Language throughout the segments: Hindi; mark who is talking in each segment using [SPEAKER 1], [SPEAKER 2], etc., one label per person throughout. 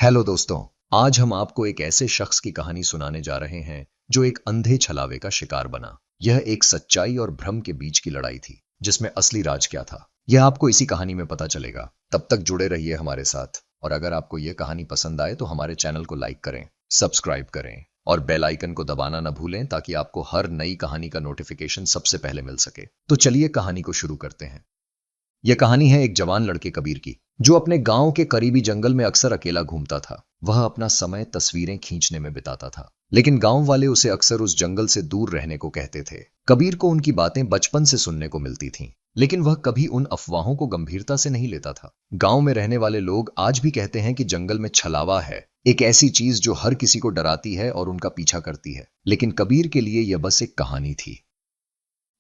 [SPEAKER 1] हेलो दोस्तों, आज हम आपको एक ऐसे शख्स की कहानी सुनाने जा रहे हैं जो एक अंधे छलावे का शिकार बना। यह एक सच्चाई और भ्रम के बीच की लड़ाई थी, जिसमें असली राज क्या था, यह आपको इसी कहानी में पता चलेगा। तब तक जुड़े रहिए हमारे साथ। और अगर आपको यह कहानी पसंद आए तो हमारे चैनल को लाइक करें, सब्सक्राइब करें और बेल आइकन को दबाना न भूलें ताकि आपको हर नई कहानी का नोटिफिकेशन सबसे पहले मिल सके। तो चलिए कहानी को शुरू करते हैं। यह कहानी है एक जवान लड़के कबीर की, जो अपने गांव के करीबी जंगल में अक्सर अकेला घूमता था। वह अपना समय तस्वीरें खींचने में बिताता था, लेकिन गांव वाले उसे अक्सर उस जंगल से दूर रहने को कहते थे। कबीर को उनकी बातें बचपन से सुनने को मिलती थीं, लेकिन वह कभी उन अफवाहों को गंभीरता से नहीं लेता था। गांव में रहने वाले लोग आज भी कहते हैं कि जंगल में छलावा है, एक ऐसी चीज जो हर किसी को डराती है और उनका पीछा करती है। लेकिन कबीर के लिए यह बस एक कहानी थी।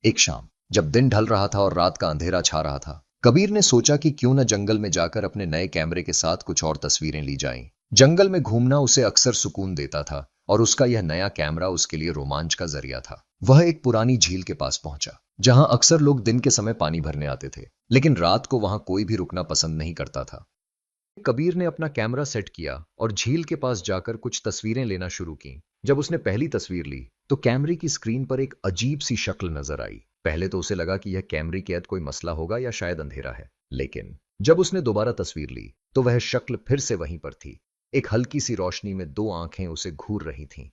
[SPEAKER 1] एक शाम जब दिन ढल रहा था और रात का अंधेरा छा रहा था, कबीर ने सोचा कि क्यों न जंगल में जाकर अपने नए कैमरे के साथ कुछ और तस्वीरें ली जाएं। जंगल में घूमना उसे अक्सर सुकून देता था और उसका यह नया कैमरा उसके लिए रोमांच का जरिया था। वह एक पुरानी झील के पास पहुंचा, जहां अक्सर लोग दिन के समय पानी भरने आते थे, लेकिन रात को वहां कोई भी रुकना पसंद नहीं करता था। कबीर ने अपना कैमरा सेट किया और झील के पास जाकर कुछ तस्वीरें लेना शुरू की। जब उसने पहली तस्वीर ली तो कैमरे की स्क्रीन पर एक अजीब सी शक्ल नजर आई। पहले तो उसे लगा कि यह कैमरे के अंदर कोई मसला होगा या शायद अंधेरा है, लेकिन जब उसने दोबारा तस्वीर ली तो वह शक्ल फिर से वहीं पर थी। एक हल्की सी रोशनी में दो आंखें उसे घूर रही थीं।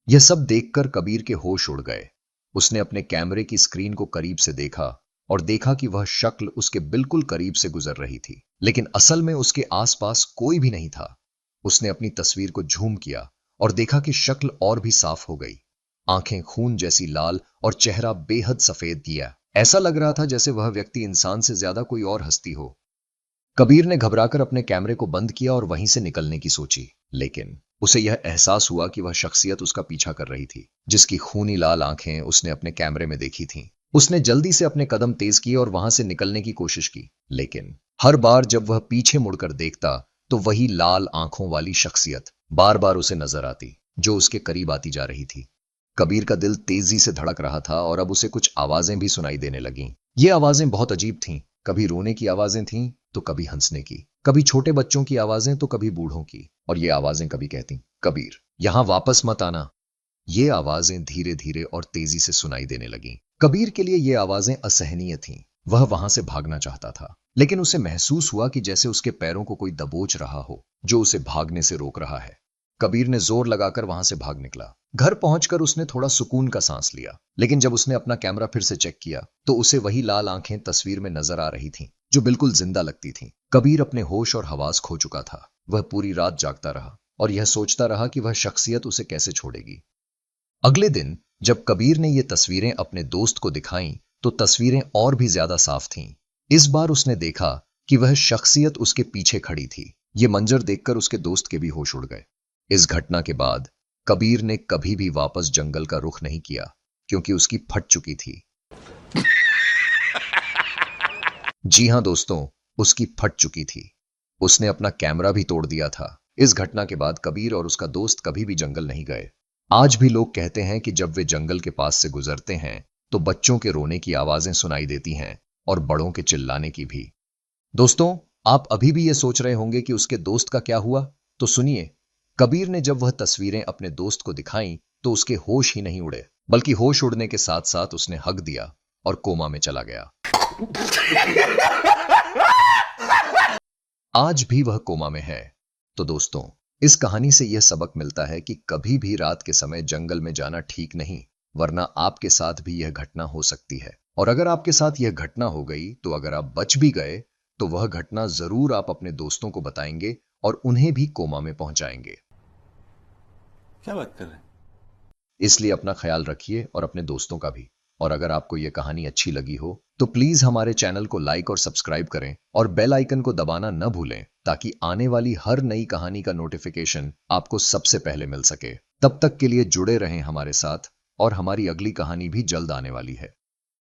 [SPEAKER 1] यह सब देखकर कबीर के होश उड़ गए। उसने अपने कैमरे की स्क्रीन को करीब से देखा और देखा कि वह शक्ल उसके बिल्कुल करीब से गुजर रही थी, लेकिन असल में उसके आसपास कोई भी नहीं था। उसने अपनी तस्वीर को झूम किया और देखा कि शक्ल और भी साफ हो गई। आंखें खून जैसी लाल और चेहरा बेहद सफेद किया। ऐसा लग रहा था जैसे वह व्यक्ति इंसान से ज्यादा कोई और हस्ती हो। कबीर ने घबराकर अपने कैमरे को बंद किया और वहीं से निकलने की सोची, लेकिन उसे यह एहसास हुआ कि वह शख्सियत उसका पीछा कर रही थी, जिसकी खूनी लाल आंखें उसने अपने कैमरे में देखी थीं। उसने जल्दी से अपने कदम तेज किए और वहां से निकलने की कोशिश की, लेकिन हर बार जब वह पीछे मुड़कर देखता तो वही लाल आंखों वाली शख्सियत बार बार उसे नजर आती, जो उसके करीब आती जा रही थी। कबीर का दिल तेजी से धड़क रहा था और अब उसे कुछ आवाजें भी सुनाई देने लगीं। ये आवाजें बहुत अजीब थीं। कभी रोने की आवाजें थीं तो कभी हंसने की, कभी छोटे बच्चों की आवाजें तो कभी बूढ़ों की। और ये आवाजें कभी कहती, कबीर यहां वापस मत आना। ये आवाजें धीरे धीरे और तेजी से सुनाई देने लगीं। कबीर के लिए ये आवाजें असहनीय थीं। वह वहां से भागना चाहता था, लेकिन उसे महसूस हुआ कि जैसे उसके पैरों को कोई दबोच रहा हो, जो उसे भागने से रोक रहा है। कबीर ने जोर लगाकर वहां से भाग निकला। घर पहुंचकर उसने थोड़ा सुकून का सांस लिया, लेकिन जब उसने अपना कैमरा फिर से चेक किया तो उसे वही लाल आंखें तस्वीर में नजर आ रही थीं, जो बिल्कुल जिंदा लगती थीं। कबीर अपने होश और हवास खो चुका था। वह पूरी रात जागता रहा और यह सोचता रहा कि वह शख्सियत उसे कैसे छोड़ेगी। अगले दिन जब कबीर ने ये तस्वीरें अपने दोस्त को दिखाईं तो तस्वीरें और भी ज्यादा साफ थीं। इस बार उसने देखा कि वह शख्सियत उसके पीछे खड़ी थी। ये मंजर देखकर उसके दोस्त के भी होश उड़ गए। इस घटना के बाद कबीर ने कभी भी वापस जंगल का रुख नहीं किया, क्योंकि उसकी फट चुकी थी। जी हां दोस्तों, उसकी फट चुकी थी। उसने अपना कैमरा भी तोड़ दिया था। इस घटना के बाद कबीर और उसका दोस्त कभी भी जंगल नहीं गए। आज भी लोग कहते हैं कि जब वे जंगल के पास से गुजरते हैं तो बच्चों के रोने की आवाजें सुनाई देती हैं और बड़ों के चिल्लाने की भी। दोस्तों, आप अभी भी ये सोच रहे होंगे कि उसके दोस्त का क्या हुआ, तो सुनिए। कबीर ने जब वह तस्वीरें अपने दोस्त को दिखाईं तो उसके होश ही नहीं उड़े, बल्कि होश उड़ने के साथ साथ उसने हक दिया और कोमा में चला गया। आज भी वह कोमा में है। तो दोस्तों, इस कहानी से यह सबक मिलता है कि कभी भी रात के समय जंगल में जाना ठीक नहीं, वरना आपके साथ भी यह घटना हो सकती है। और अगर आपके साथ यह घटना हो गई तो अगर आप बच भी गए तो वह घटना जरूर आप अपने दोस्तों को बताएंगे और उन्हें भी कोमा में पहुंचाएंगे।
[SPEAKER 2] क्या बात कर रहे हैं?
[SPEAKER 1] इसलिए अपना ख्याल रखिए और अपने दोस्तों का भी। और अगर आपको यह कहानी अच्छी लगी हो तो प्लीज हमारे चैनल को लाइक और सब्सक्राइब करें और बेल आइकन को दबाना न भूलें, ताकि आने वाली हर नई कहानी का नोटिफिकेशन आपको सबसे पहले मिल सके। तब तक के लिए जुड़े रहें हमारे साथ और हमारी अगली कहानी भी जल्द आने वाली है।